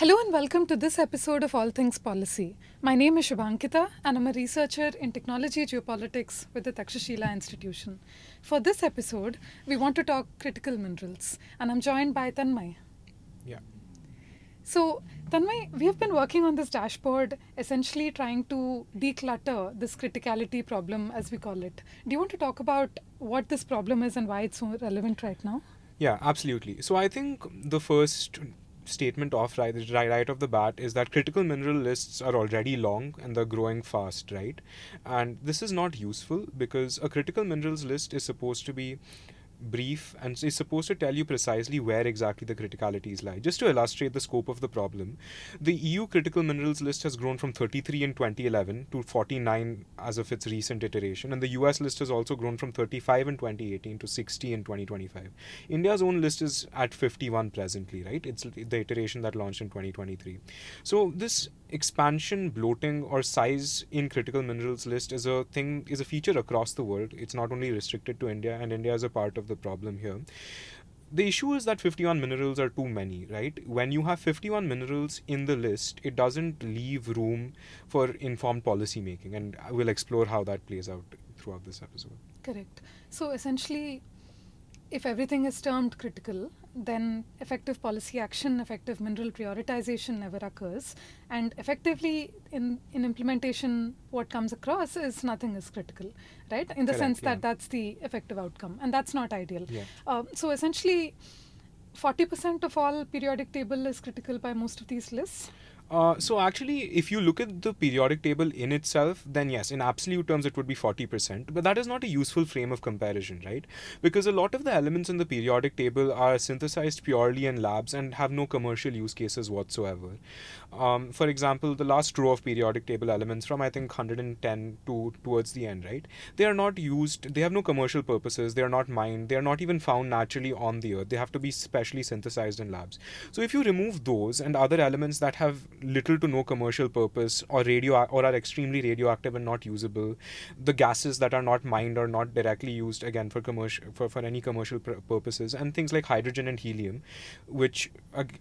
Hello and welcome to this episode of All Things Policy. My name is Shobhankita and I'm a researcher in technology geopolitics with the Takshashila Institution. For this episode, we want to talk critical minerals and I'm joined by Tannmay. Yeah. So, Tannmay, we have been working on this dashboard essentially trying to declutter this criticality problem, as we call it. Do you want to talk about what this problem is and why it's so relevant right now? Yeah, absolutely. So I think the first statement off right off the bat is that critical mineral lists are already long and they're growing fast, right? And this is not useful because a critical minerals list is supposed to be brief and is supposed to tell you precisely where exactly the criticalities lie. Just to illustrate the scope of the problem, the EU critical minerals list has grown from 33 in 2011 to 49 as of its recent iteration, and the US list has also grown from 35 in 2018 to 60 in 2025. India's own list is at 51 presently, right? It's the iteration that launched in 2023. So this expansion, bloating, or size in critical minerals list is a feature across the world. It's not only restricted to India, and India is a part of the problem here. The issue is that 51 minerals are too many, right? When you have 51 minerals in the list, it doesn't leave room for informed policy making, and I will explore how that plays out throughout this episode. Correct. So, essentially, if everything is termed critical, then effective policy action, effective mineral prioritization never occurs. And effectively, in implementation, what comes across is nothing is critical, right? In the Correct, sense that yeah. that's the effective outcome. And that's not ideal. Yeah. So essentially, 40% of all periodic table is critical by most of these lists. So actually, if you look at the periodic table in itself, then yes, in absolute terms, it would be 40%. But that is not a useful frame of comparison, right? Because a lot of the elements in the periodic table are synthesized purely in labs and have no commercial use cases whatsoever. For example, the last row of periodic table elements from I think 110 to towards the end, right? They are not used, they have no commercial purposes, they are not mined, they are not even found naturally on the earth. They have to be specially synthesized in labs. So if you remove those and other elements that have little to no commercial purpose or are extremely radioactive and not usable, the gases that are not mined or not directly used again for commercial for any commercial purposes, and things like hydrogen and helium, which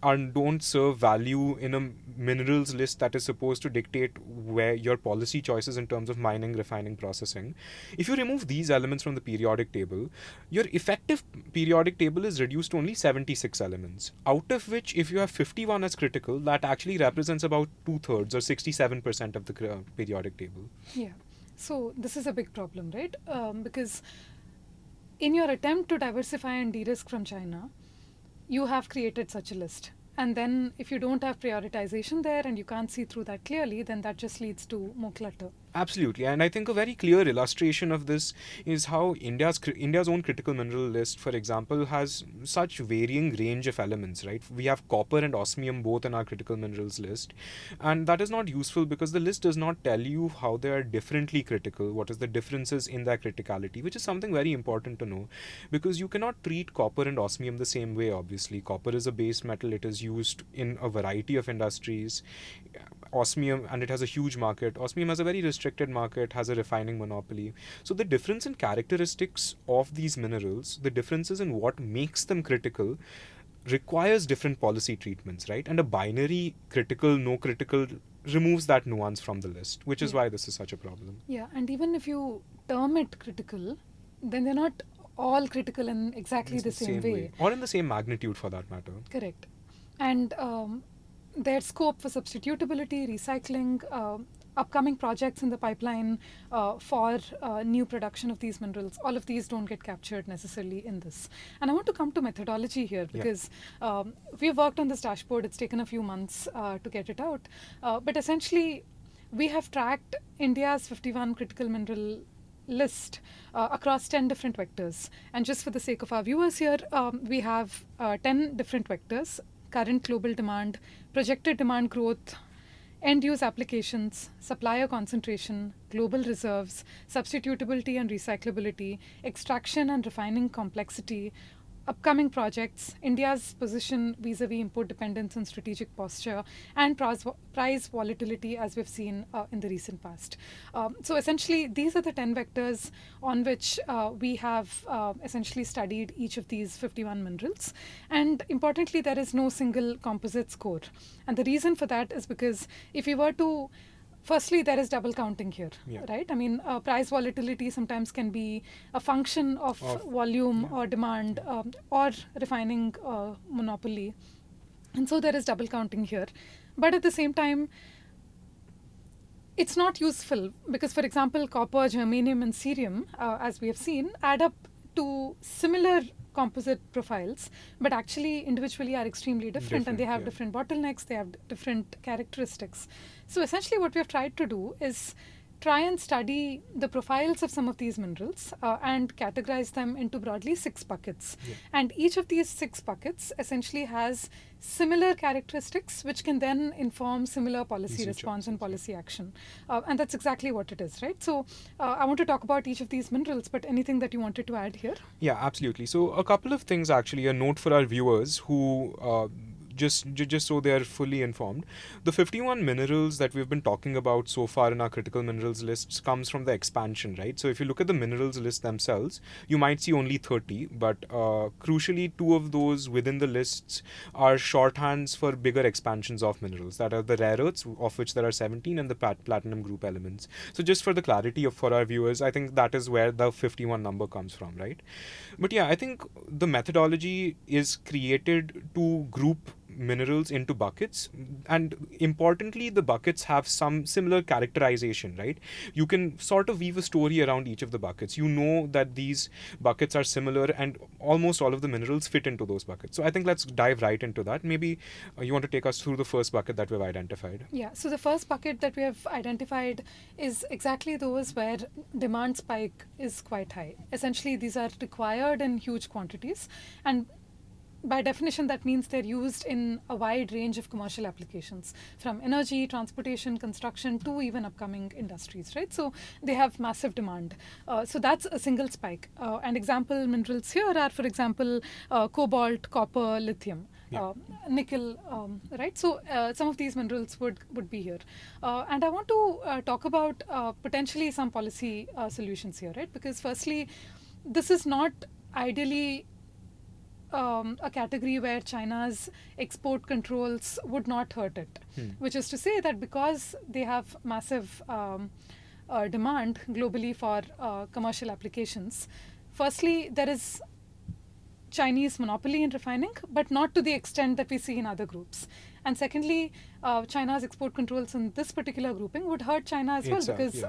don't serve value in a minerals list that is supposed to dictate where your policy choices in terms of mining, refining, processing. If you remove these elements from the periodic table, your effective periodic table is reduced to only 76 elements, out of which if you have 51 as critical, that actually represents about 2/3 or 67% of the periodic table. Yeah. So this is a big problem, right? Because in your attempt to diversify and de-risk from China, you have created such a list. And then if you don't have prioritization there and you can't see through that clearly, then that just leads to more clutter. Absolutely, and I think a very clear illustration of this is how India's own critical mineral list, for example, has such varying range of elements. Right, we have copper and osmium both in our critical minerals list, and that is not useful because the list does not tell you how they are differently critical. What is the differences in their criticality, which is something very important to know, because you cannot treat copper and osmium the same way. Obviously, copper is a base metal; it is used in a variety of industries. Osmium, and it has a huge market. Osmium has a very restricted market, has a refining monopoly. So the difference in characteristics of these minerals, the differences in what makes them critical, requires different policy treatments, right? And a binary critical, no critical removes that nuance from the list, which is why this is such a problem. Yeah, and even if you term it critical, then they're not all critical in exactly It's the same way. Or in the same magnitude for that matter. Correct. And their scope for substitutability, recycling, upcoming projects in the pipeline for new production of these minerals, all of these don't get captured necessarily in this. And I want to come to methodology here because we've worked on this dashboard. It's taken a few months to get it out. But essentially, we have tracked India's 51 critical mineral list across 10 different vectors. And just for the sake of our viewers here, we have 10 different vectors: current global demand, projected demand growth, end-use applications, supplier concentration, global reserves, substitutability and recyclability, extraction and refining complexity, upcoming projects, India's position vis-a-vis import dependence and strategic posture, and price volatility as we've seen in the recent past. So essentially, these are the 10 vectors on which we have essentially studied each of these 51 minerals. And importantly, there is no single composite score. And the reason for that is because if you were to firstly, there is double counting here, right? I mean, price volatility sometimes can be a function of volume or demand or refining monopoly. And so there is double counting here. But at the same time, it's not useful because, for example, copper, germanium, and cerium, as we have seen, add up to similar composite profiles, but actually individually are extremely different, and they have different bottlenecks, they have different characteristics. So essentially what we have tried to do is try and study the profiles of some of these minerals and categorize them into broadly 6 buckets. And each of these 6 buckets essentially has similar characteristics which can then inform similar policy response and policy action. And that's exactly what it is, right? So I want to talk about each of these minerals, but anything that you wanted to add here? Yeah, absolutely. So a couple of things actually, a note for our viewers who just so they are fully informed. The 51 minerals that we've been talking about so far in our critical minerals lists comes from the expansion, right? So if you look at the minerals list themselves, you might see only 30, but crucially 2 of those within the lists are shorthands for bigger expansions of minerals, that are the rare earths, of which there are 17, and the platinum group elements. So just for the clarity for our viewers, I think that is where the 51 number comes from, right? But yeah, I think the methodology is created to group minerals into buckets, and importantly the buckets have some similar characterization, right? You can sort of weave a story around each of the buckets. You know that these buckets are similar and almost all of the minerals fit into those buckets. So I think let's dive right into that. Maybe you want to take us through the first bucket that we've identified. Yeah, so the first bucket that we have identified is exactly those where demand spike is quite high. Essentially, these are required in huge quantities, and by definition, that means they're used in a wide range of commercial applications, from energy, transportation, construction, to even upcoming industries, right? So they have massive demand. So that's a single spike. And example minerals here are, for example, cobalt, copper, lithium. Nickel, right? So some of these minerals would be here. And I want to talk about potentially some policy solutions here, right? Because firstly, this is not ideally a category where China's export controls would not hurt it, which is to say that because they have massive demand globally for commercial applications, firstly, there is Chinese monopoly in refining, but not to the extent that we see in other groups. And secondly, China's export controls in this particular grouping would hurt China as well, because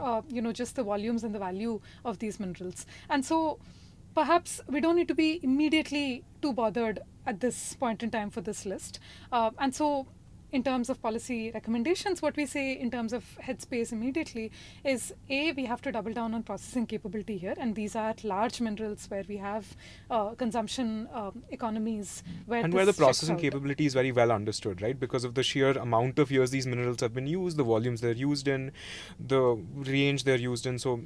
just the volumes and the value of these minerals. And so perhaps we don't need to be immediately too bothered at this point in time for this list. And so in terms of policy recommendations, what we say in terms of headspace immediately is, A, we have to double down on processing capability here. And these are large minerals where we have consumption economies. Where the processing capability is very well understood, right? Because of the sheer amount of years these minerals have been used, the volumes they're used in, the range they're used in. So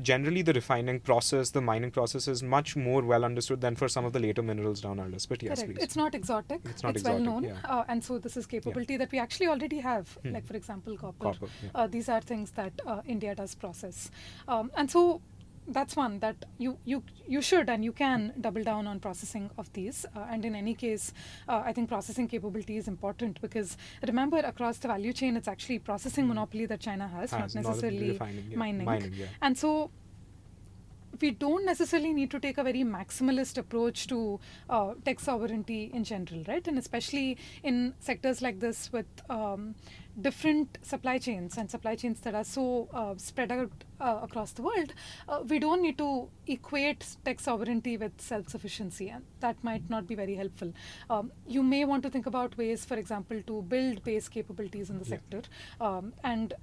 generally the refining process, the mining process is much more well understood than for some of the later minerals down our list. But yes, correct. Please. It's not exotic. It's well known. And so this is capability that we actually already have, like for example copper. These are things that India does process, and so that's one that you should and you can double down on processing of these. And in any case, I think processing capability is important, because remember, across the value chain, it's actually processing monopoly that China has, not necessarily mining. And so we don't necessarily need to take a very maximalist approach to tech sovereignty in general, right? And especially in sectors like this with different supply chains and supply chains that are so spread out across the world, we don't need to equate tech sovereignty with self-sufficiency, and that might not be very helpful. You may want to think about ways, for example, to build base capabilities in the sector, and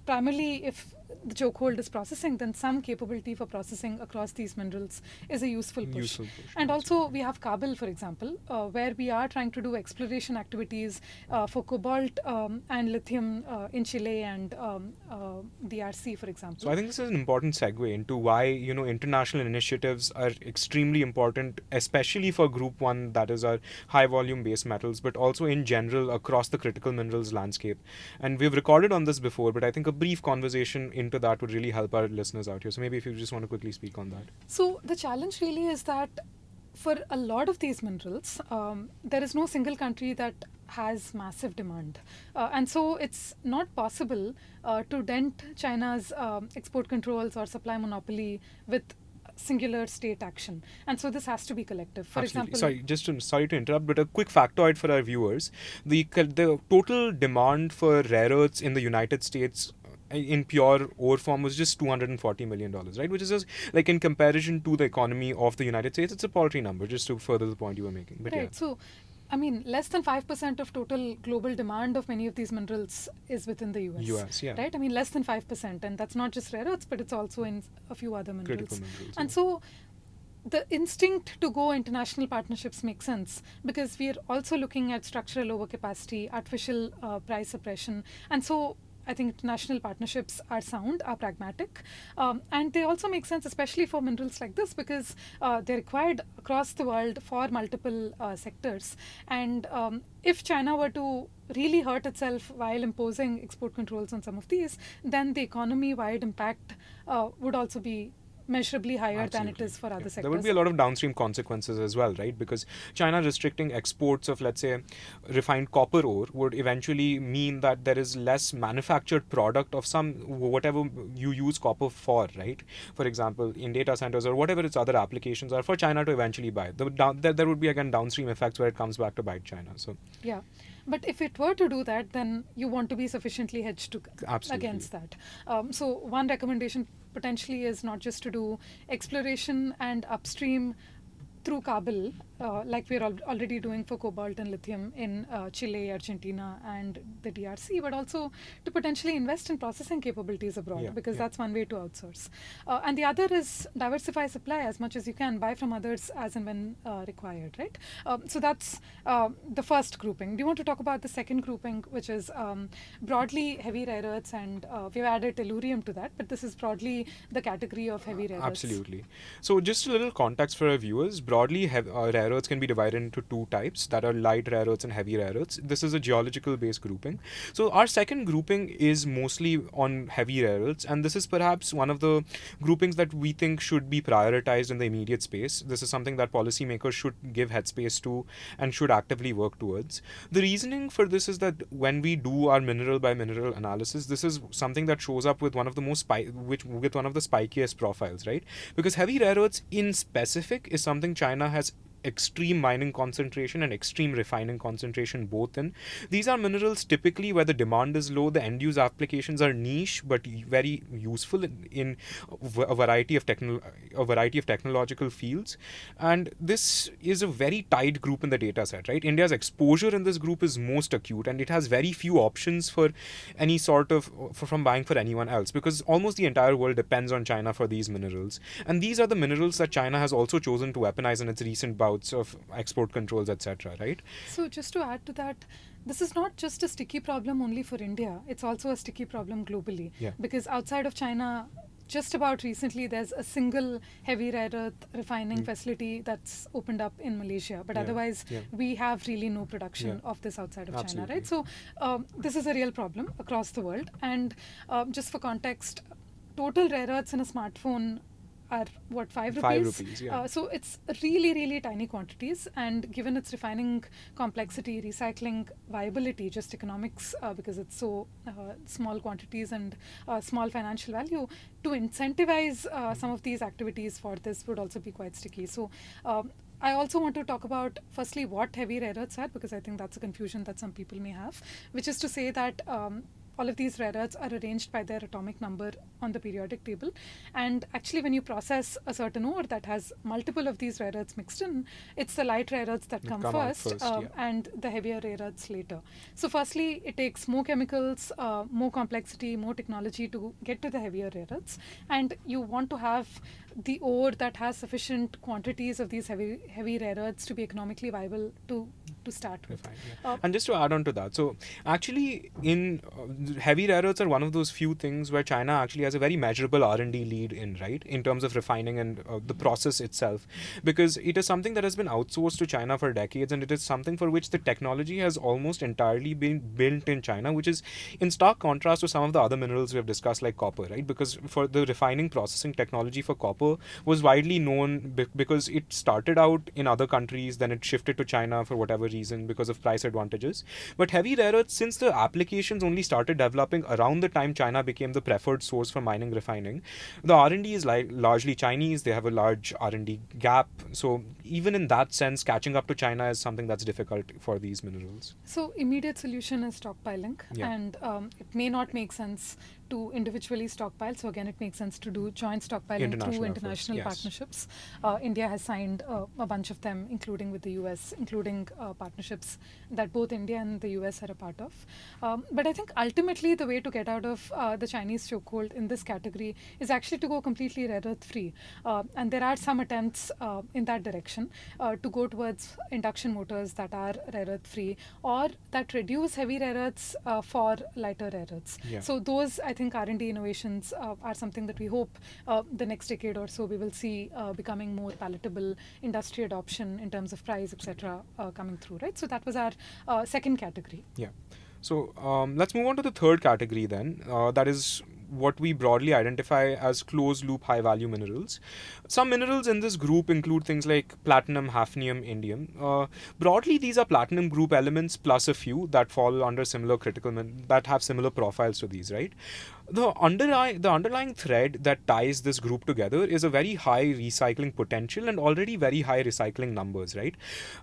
primarily if the chokehold is processing, then some capability for processing across these minerals is a useful push. Useful push, And also absolutely. we have Kabul, for example, where we are trying to do exploration activities for cobalt and lithium in Chile and DRC, for example. So I think this is an important segue into why, you know, international initiatives are extremely important, especially for Group 1, that is our high volume base metals, but also in general across the critical minerals landscape. And we've recorded on this before, but I think a brief conversation into that would really help our listeners out here. So maybe if you just want to quickly speak on that. So the challenge really is that for a lot of these minerals, there is no single country that has massive demand. And so it's not possible to dent China's export controls or supply monopoly with singular state action. And so this has to be collective. For Absolutely. example, Sorry to interrupt, but a quick factoid for our viewers: the total demand for rare earths in the United States in pure ore form was just $240 million, right? Which is just, like, in comparison to the economy of the United States, it's a paltry number, just to further the point you were making. But right. So, I mean, less than 5% of total global demand of many of these minerals is within the US. US, yeah. Right? I mean, less than 5%. And that's not just rare earths, but it's also in a few other minerals. Critical minerals. And Yeah. so, the instinct to go international partnerships makes sense because we are also looking at structural overcapacity, artificial price suppression. And so, I think international partnerships are sound, are pragmatic, and they also make sense, especially for minerals like this, because they're required across the world for multiple sectors. And if China were to really hurt itself while imposing export controls on some of these, then the economy-wide impact would also be measurably higher than it is for other sectors. There would be a lot of downstream consequences as well, right? Because China restricting exports of, let's say, refined copper ore would eventually mean that there is less manufactured product of some whatever you use copper for, right? For example, in data centers or whatever its other applications are, for China to eventually buy. There would be again downstream effects where it comes back to bite China. So yeah. But if it were to do that, then you want to be sufficiently hedged against that. So one recommendation potentially is not just to do exploration and upstream through Kabul, like we're already doing for cobalt and lithium in Chile, Argentina, and the DRC, but also to potentially invest in processing capabilities abroad, because that's one way to outsource. And the other is diversify supply as much as you can, buy from others as and when required, right? So that's the first grouping. Do you want to talk about the second grouping, which is broadly heavy rare earths, and we've added tellurium to that, but this is broadly the category of heavy rare earths. Absolutely. So just a little context for our viewers. Broadly, rare earths can be divided into two types, that are light rare earths and heavy rare earths. This is a geological based grouping. So our second grouping is mostly on heavy rare earths, and this is perhaps one of the groupings that we think should be prioritized in the immediate space. This is something that policymakers should give headspace to and should actively work towards. The reasoning for this is that when we do our mineral by mineral analysis, this is something that shows up with one of the with one of the spikiest profiles, right? Because heavy rare earths in specific is something China has extreme mining concentration and extreme refining concentration both in. These are minerals typically where the demand is low, the end use applications are niche but very useful in a variety of technological fields, and this is a very tight group in the data set, right? India's exposure in this group is most acute, and it has very few options for any sort of from buying for anyone else, because almost the entire world depends on China for these minerals, and these are the minerals that China has also chosen to weaponize in its recent bouts of export controls, etc., right? So just to add to that, this is not just a sticky problem only for India, it's also a sticky problem globally. Because outside of China, just about recently, there's a single heavy rare earth refining facility that's opened up in Malaysia. But otherwise, we have really no production of this outside of China, right? So this is a real problem across the world. And just for context, total rare earths in a smartphone are what, 5 rupees? 5 rupees, so it's really, really tiny quantities, and given its refining complexity, recycling viability, just economics, because it's so small quantities and small financial value, to incentivize some of these activities for this would also be quite sticky. So I also want to talk about, firstly, what heavy rare earths are, because I think that's a confusion that some people may have, which is to say that all of these rare earths are arranged by their atomic number on the periodic table. And actually, when you process a certain ore that has multiple of these rare earths mixed in, it's the light rare earths that come out first, yeah. and the heavier rare earths later. So, firstly, it takes more chemicals, more complexity, more technology to get to the heavier rare earths. And you want to have the ore that has sufficient quantities of these heavy rare earths to be economically viable to start with. Yeah. And just to add on to that, so actually in heavy rare earths are one of those few things where China actually has a very measurable R&D lead in, right, in terms of refining and the process itself, because it is something that has been outsourced to China for decades, and it is something for which the technology has almost entirely been built in China, which is in stark contrast to some of the other minerals we have discussed like copper, right? Because for the refining processing technology for copper was widely known because it started out in other countries, then it shifted to China for whatever reason because of price advantages. But heavy rare earths, since the applications only started developing around the time China became the preferred source for mining refining, the R&D is largely Chinese. They have a large R&D gap. So even in that sense, catching up to China is something that's difficult for these minerals. So immediate solution is stockpiling, and it may not make sense to individually stockpile. So again, it makes sense to do joint stockpiling through international partnerships. India has signed a bunch of them, including with the US, including partnerships that both India and the US are a part of. But I think ultimately the way to get out of the Chinese chokehold in this category is actually to go completely rare earth free. And there are some attempts in that direction to go towards induction motors that are rare earth free or that reduce heavy rare earths for lighter rare earths. So those, I think, R&D innovations are something that we hope the next decade or so we will see becoming more palatable, industry adoption in terms of price, etc., coming through, right? So that was our second category. Yeah. So let's move on to the third category then. That is what we broadly identify as closed loop high value minerals. Some minerals in this group include things like platinum, hafnium, indium. Broadly, these are platinum group elements plus a few that fall under similar that have similar profiles to these, right? The underlying thread that ties this group together is a very high recycling potential and already very high recycling numbers, right?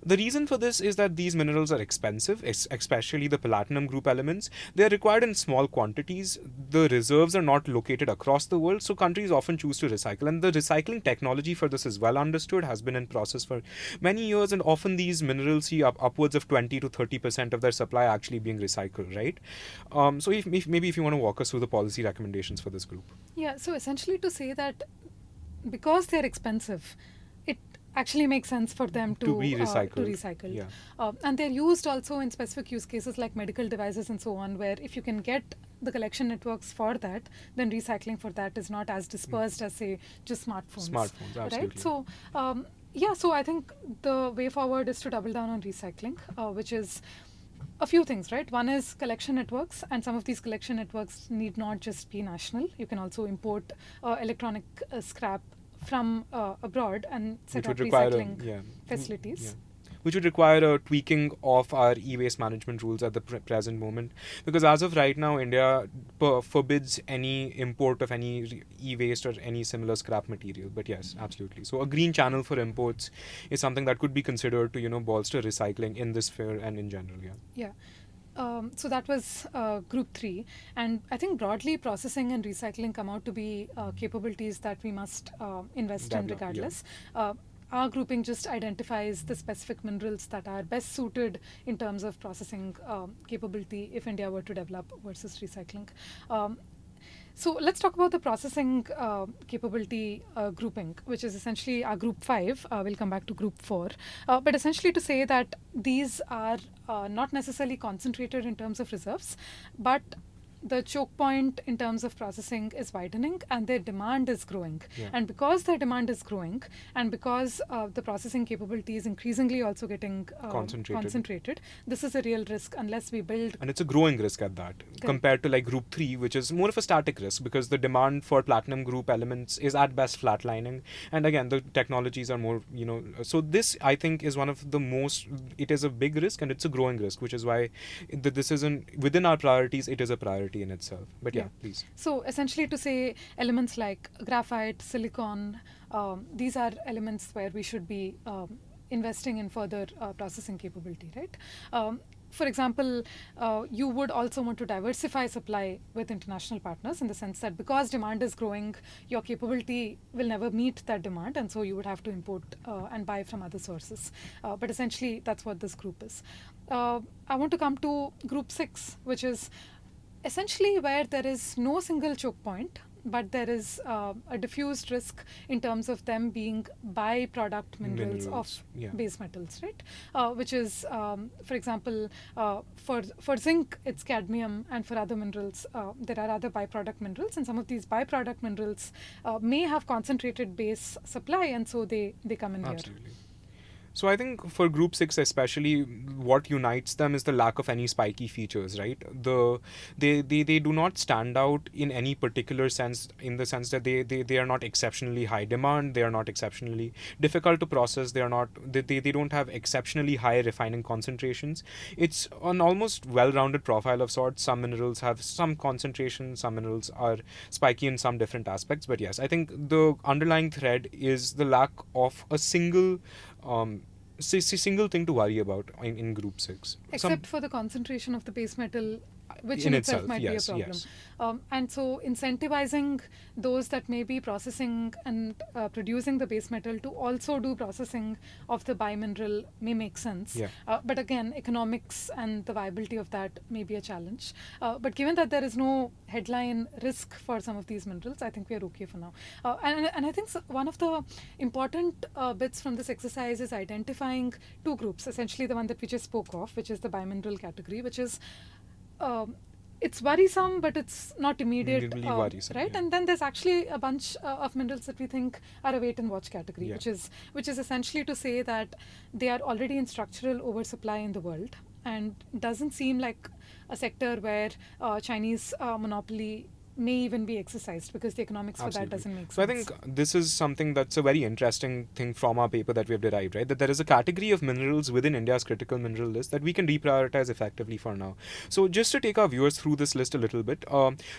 The reason for this is that these minerals are expensive, especially the platinum group elements. They are required in small quantities. The reserves are not located across the world, so countries often choose to recycle. And the recycling technology for this is well understood, has been in process for many years, and often these minerals see upwards of 20 to 30% of their supply actually being recycled, right? So maybe if you want to walk us through the policy recommendations for this group. Yeah, so essentially to say that because they're expensive, it actually makes sense for them to be recycled. Yeah. And they're used also in specific use cases like medical devices and so on, where if you can get the collection networks for that, then recycling for that is not as dispersed as, say, just smartphones. Absolutely. Right? So, so I think the way forward is to double down on recycling, which is a few things, right? One is collection networks, and some of these collection networks need not just be national. You can also import electronic scrap from abroad and set up recycling facilities. Yeah. Which would require a tweaking of our e-waste management rules at the present moment, because as of right now, India forbids any import of any e-waste or any similar scrap material. But yes, absolutely. So a green channel for imports is something that could be considered to bolster recycling in this sphere and in general. Yeah. So that was group 3, and I think broadly processing and recycling come out to be capabilities that we must invest in regardless. Our grouping just identifies the specific minerals that are best suited in terms of processing capability if India were to develop versus recycling. So let's talk about the processing capability grouping, which is essentially our group 5. We'll come back to group 4. But essentially to say that these are not necessarily concentrated in terms of reserves, but the choke point in terms of processing is widening and their demand is growing. And because their demand is growing and because the processing capability is increasingly also getting concentrated, this is a real risk unless we build. And it's a growing risk at that, compared to like group 3, which is more of a static risk because the demand for platinum group elements is at best flatlining. And again, the technologies are more, so this I think is one of the most, it is a big risk and it's a growing risk, which is why this isn't within our priorities, it is a priority in itself. But please. So essentially to say elements like graphite, silicon, these are elements where we should be investing in further processing capability, right? for example, you would also want to diversify supply with international partners, in the sense that because demand is growing, your capability will never meet that demand, and so you would have to import and buy from other sources. But essentially, that's what this group is. I want to come to group 6, which is essentially where there is no single choke point, but there is a diffused risk in terms of them being byproduct minerals of Yeah. base metals, right? Which is, for example, for zinc, it's cadmium, and for other minerals, there are other byproduct minerals, and some of these byproduct minerals may have concentrated base supply, and so they come in here. Absolutely. So I think for group 6 especially, what unites them is the lack of any spiky features, right? They do not stand out in any particular sense, in the sense that they are not exceptionally high demand, they are not exceptionally difficult to process, they don't have exceptionally high refining concentrations. It's an almost well-rounded profile of sorts. Some minerals have some concentration, some minerals are spiky in some different aspects, but yes, I think the underlying thread is the lack of a single single thing to worry about in group 6, Except for the concentration of the base metal, which in in itself itself. might be a Yes, problem. yes. And so incentivizing those that may be processing and producing the base metal to also do processing of the bimineral may make sense. Yeah. But again, economics and the viability of that may be a challenge. But given that there is no headline risk for some of these minerals, I think we are okay for now. And I think one of the important bits from this exercise is identifying two groups, essentially the one that we just spoke of, which is the bimineral category, which is it's worrisome, but it's not immediate, Immediately worrisome, right? yeah. And then there's actually a bunch of minerals that we think are a wait and watch category, Yeah. which is essentially to say that they are already in structural oversupply in the world, and doesn't seem like a sector where Chinese monopoly may even be exercised, because the economics for that Absolutely. doesn't make sense. So I think this is something that's a very interesting thing from our paper that we have derived, right? That there is a category of minerals within India's critical mineral list that we can reprioritize effectively for now. So just to take our viewers through this list a little bit,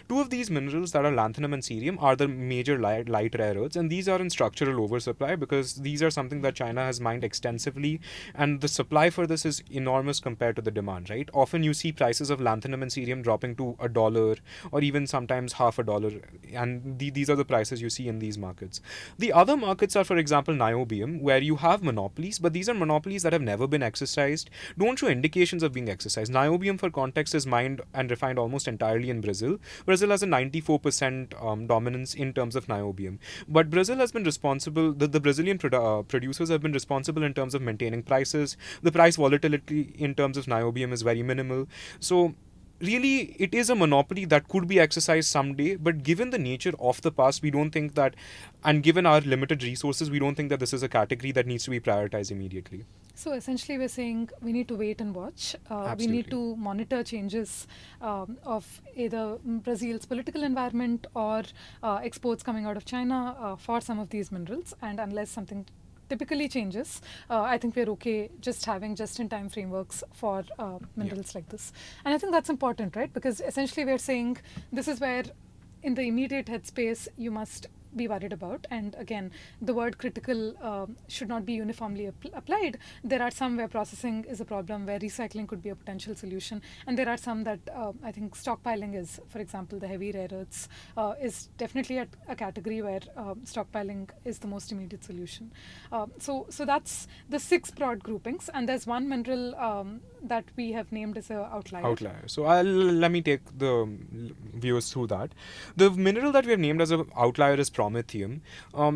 two of these minerals that are lanthanum and cerium are the major light rare earths, and these are in structural oversupply because these are something that China has mined extensively, and the supply for this is enormous compared to the demand, right? Often you see prices of lanthanum and cerium dropping to $1 or even sometimes half a dollar, and these are the prices you see in these markets. The other markets are, for example, niobium, where you have monopolies, but these are monopolies that have never been exercised, don't show indications of being exercised. Niobium, for context, is mined and refined almost entirely in Brazil. Brazil has a 94% dominance in terms of niobium, but Brazil has been responsible, the Brazilian producers have been responsible in terms of maintaining prices. The price volatility in terms of niobium is very minimal. So really it is a monopoly that could be exercised someday, but given the nature of the past, we don't think that, and given our limited resources, we don't think that this is a category that needs to be prioritized immediately. So essentially, we're saying we need to wait and watch. We Absolutely. need to monitor changes of either Brazil's political environment or exports coming out of China for some of these minerals. And unless something typically changes, I think we're okay just having just-in-time frameworks for minerals like this. And I think that's important, right? Because essentially we're saying this is where, in the immediate headspace, you must be worried about. And again, the word critical should not be uniformly applied. There are some where processing is a problem, where recycling could be a potential solution, and there are some that I think stockpiling is. For example, the heavy rare earths is definitely a category where stockpiling is the most immediate solution. So that's the 6 broad groupings, and there's one mineral that we have named as a outlier. So let me take the viewers through that. The mineral that we have named as an outlier is promethium.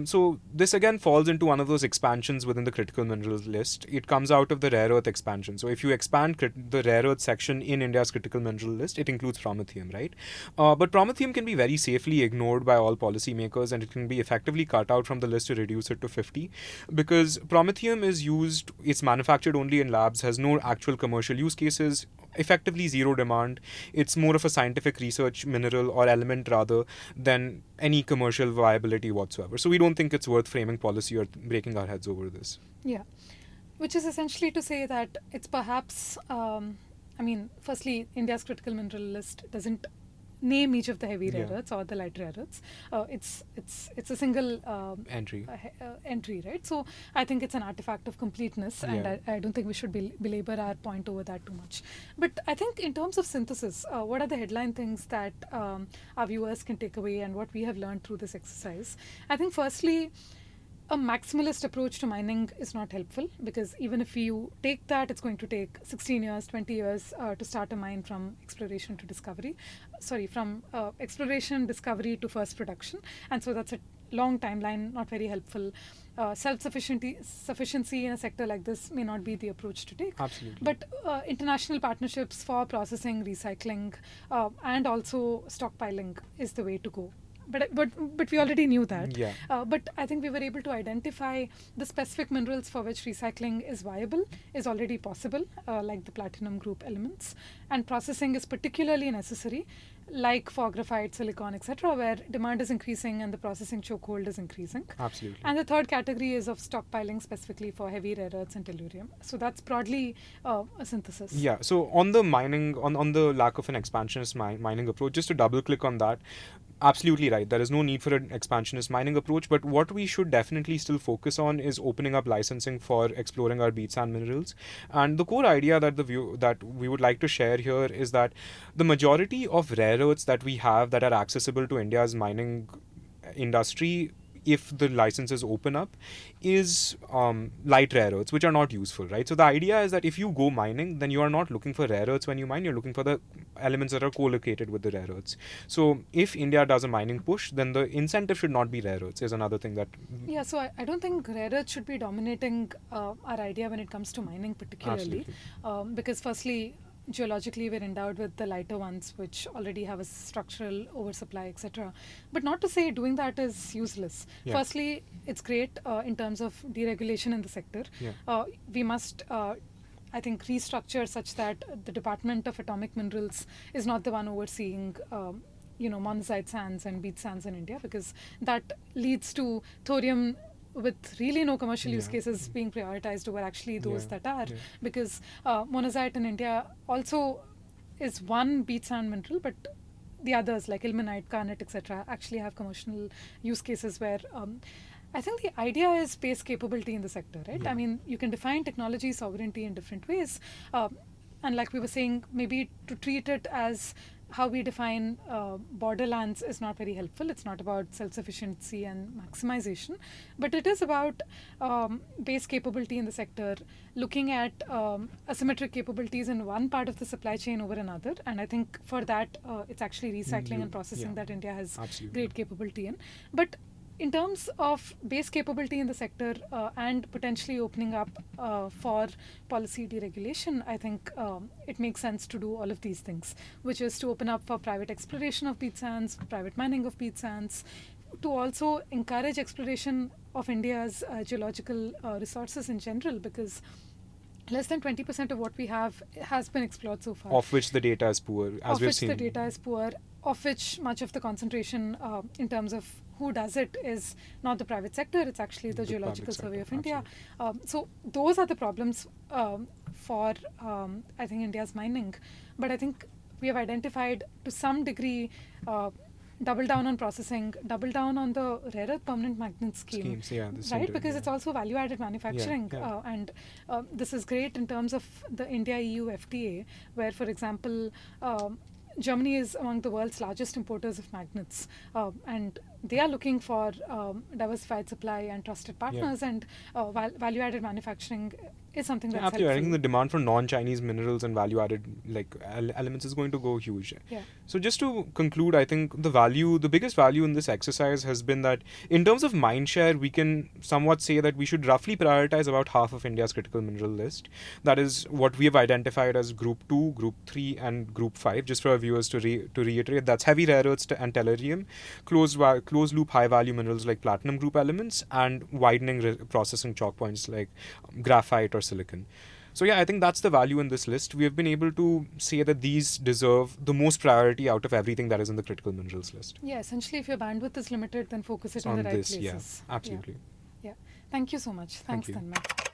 So this again falls into one of those expansions within the critical minerals list. It comes out of the rare earth expansion. So if you expand the rare earth section in India's critical mineral list, it includes promethium, right? But promethium can be very safely ignored by all policymakers, and it can be effectively cut out from the list to reduce it to 50, because promethium is used, it's manufactured only in labs, has no actual commercial use cases, effectively zero demand. It's more of a scientific research mineral, or element rather, than any commercial viability whatsoever. So we don't think it's worth framing policy or breaking our heads over this. Yeah, which is essentially to say that it's perhaps, firstly, India's critical mineral list doesn't name each of the heavy rare Yeah. earths or the light rare earths. It's a single Entry. entry, right? So I think it's an artifact of completeness, and Yeah. I don't think we should belabor our point over that too much. But I think in terms of synthesis, what are the headline things that our viewers can take away and what we have learned through this exercise? I think firstly, a maximalist approach to mining is not helpful, because even if you take that, it's going to take 16 years, 20 years to start a mine from exploration to discovery. Sorry, from exploration, discovery to first production. And so that's a long timeline, not very helpful. Sufficiency in a sector like this may not be the approach to take. Absolutely. But international partnerships for processing, recycling, and also stockpiling is the way to go. But we already knew that. Yeah. But I think we were able to identify the specific minerals for which recycling is viable, is already possible, like the platinum group elements, and processing is particularly necessary, like for graphite, silicon, etc., where demand is increasing and the processing chokehold is increasing. Absolutely. And the third category is of stockpiling, specifically for heavy rare earths and tellurium. So that's broadly a synthesis. Yeah. So on the mining, on the lack of an expansionist mining approach, just to double click on that, absolutely right. There is no need for an expansionist mining approach, but what we should definitely still focus on is opening up licensing for exploring our beach sand minerals. And the core idea that that we would like to share here is that the majority of rare earths that we have that are accessible to India's mining industry, if the licenses open up, is light rare earths, which are not useful, right? So the idea is that if you go mining, then you are not looking for rare earths when you mine, you're looking for the elements that are co-located with the rare earths. So if India does a mining push, then the incentive should not be rare earths, is another thing that... Yeah, so I don't think rare earths should be dominating our idea when it comes to mining particularly. Because firstly, geologically we're endowed with the lighter ones, which already have a structural oversupply, etc. But not to say doing that is useless. Yeah. Firstly, it's great in terms of deregulation in the sector. Yeah. We must I think restructure such that the Department of Atomic Minerals is not the one overseeing monazite sands and beach sands in India, because that leads to thorium with really no commercial use cases being prioritized over actually those that are. Because monazite in India also is one beach sand mineral, but the others like ilmenite, garnet, etc. actually have commercial use cases where I think the idea is space capability in the sector, right? Yeah. I mean, you can define technology sovereignty in different ways. And like we were saying, maybe to treat it as how we define borderlands is not very helpful. It's not about self-sufficiency and maximization, but it is about base capability in the sector, looking at asymmetric capabilities in one part of the supply chain over another. And I think for that, it's actually recycling and processing that India has great capability in. But in terms of base capability in the sector and potentially opening up for policy deregulation, I think it makes sense to do all of these things, which is to open up for private exploration of beach sands, private mining of beach sands, to also encourage exploration of India's geological resources in general, because less than 20% of what we have has been explored so far. Of which the data is poor, as we've seen. Of which the data is poor, of which much of the concentration in terms of who does it is not the private sector, it's actually the Geological Survey of India. So those are the problems for, I think, India's mining. But I think we have identified to some degree double down on processing, double down on the rare earth permanent magnet scheme, right? Because it's also value-added manufacturing, and this is great in terms of the India-EU FTA, where, for example, Germany is among the world's largest importers of magnets, and they are looking for diversified supply and trusted partners, and value-added manufacturing is something that's absolutely. helpful. I think the demand for non-Chinese minerals and value-added elements is going to go huge. So just to conclude, I think the biggest value in this exercise has been that in terms of mind share, we can somewhat say that we should roughly prioritize about half of India's critical mineral list. That is what we have identified as Group 2, Group 3 and Group 5. Just for our viewers to reiterate, that's heavy rare earths and tellurium, closed loop high value minerals like platinum group elements, and widening processing choke points like graphite or silicon. So yeah, I think that's the value in this list. We have been able to say that these deserve the most priority out of everything that is in the critical minerals list. Yeah, essentially if your bandwidth is limited, then focus it in the right places. Yeah, absolutely. Yeah. Thank you so much. Thanks, Tannmay.